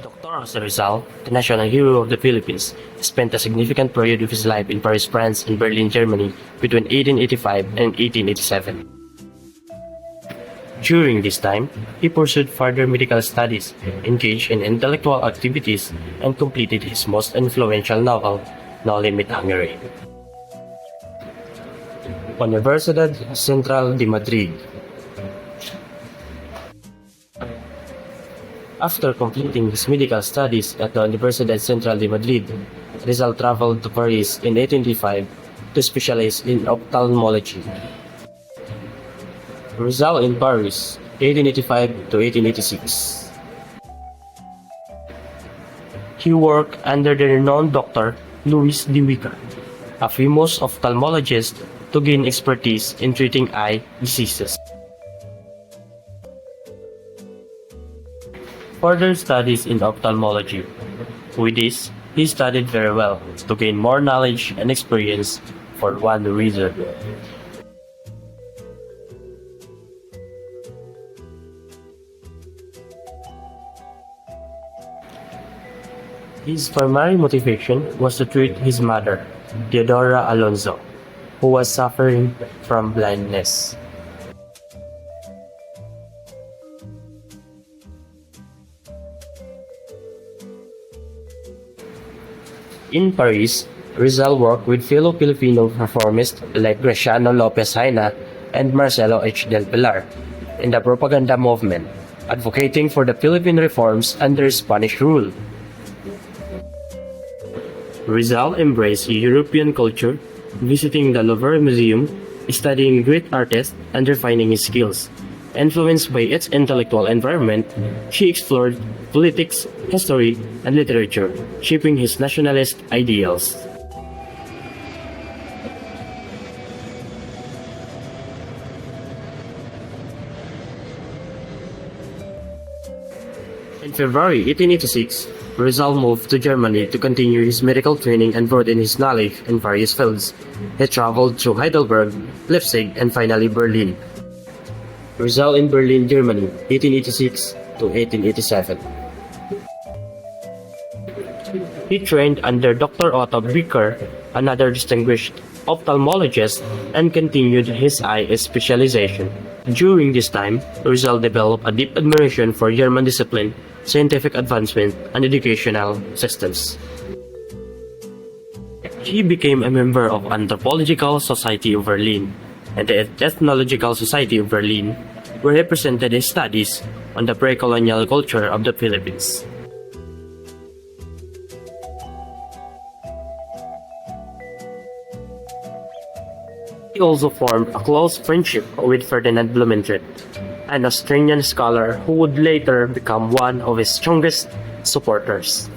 Dr. Jose Rizal, the national hero of the Philippines, spent a significant period of his life in Paris, France and Berlin, Germany between 1885 and 1887. During this time, he pursued further medical studies, engaged in intellectual activities, and completed his most influential novel, No Limit Hungary. Universidad Central de Madrid. After completing his medical studies at the Universidad Central de Madrid, Rizal traveled to Paris in 1885 to specialize in ophthalmology. Rizal in Paris, 1885 to 1886. He worked under the renowned Dr. Louis de Wicker, a famous ophthalmologist, to gain expertise in treating eye diseases. Further studies in ophthalmology. With this, he studied very well to gain more knowledge and experience for one reason. His primary motivation was to treat his mother, Theodora Alonso, who was suffering from blindness. In Paris, Rizal worked with fellow Filipino reformists like Graciano Lopez Haina and Marcelo H. del Pilar in the propaganda movement, advocating for the Philippine reforms under Spanish rule. Rizal embraced European culture, visiting the Louvre Museum, studying great artists, and refining his skills. Influenced by its intellectual environment, he explored politics, history, and literature, shaping his nationalist ideals. In February 1886, Rizal moved to Germany to continue his medical training and broaden his knowledge in various fields. He traveled to Heidelberg, Leipzig, and finally Berlin. Rizal in Berlin, Germany, 1886 to 1887. He trained under Dr. Otto Becker, another distinguished ophthalmologist, and continued his eye specialization. During this time, Rizal developed a deep admiration for German discipline, scientific advancement, and educational systems. He became a member of Anthropological Society of Berlin and the Ethnological Society of Berlin, where he presented his studies on the pre-colonial culture of the Philippines. He also formed a close friendship with Ferdinand Blumentritt, an Austrian scholar who would later become one of his strongest supporters.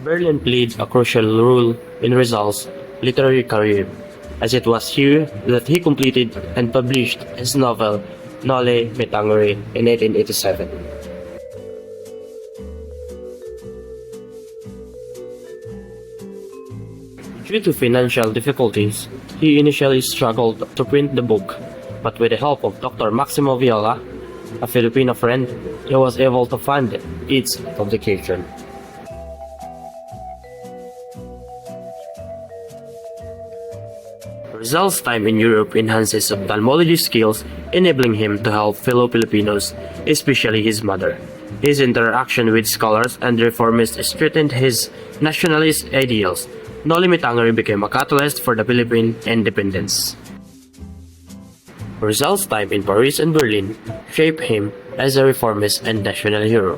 Berlin played a crucial role in Rizal's literary career, as it was here that he completed and published his novel Noli Me Tangere in 1887. Due to financial difficulties, he initially struggled to print the book, but with the help of Dr. Maximo Viola, a Filipino friend, he was able to fund its publication. Rizal's time in Europe enhanced his ophthalmology skills, enabling him to help fellow Filipinos, especially his mother. His interaction with scholars and reformists strengthened his nationalist ideals. Noli Me Tangere became a catalyst for the Philippine independence. Rizal's time in Paris and Berlin shaped him as a reformist and national hero.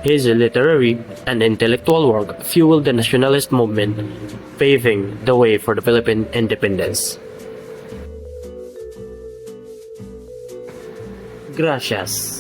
His literary and intellectual work fueled the nationalist movement, paving the way for the Philippine independence. Gracias.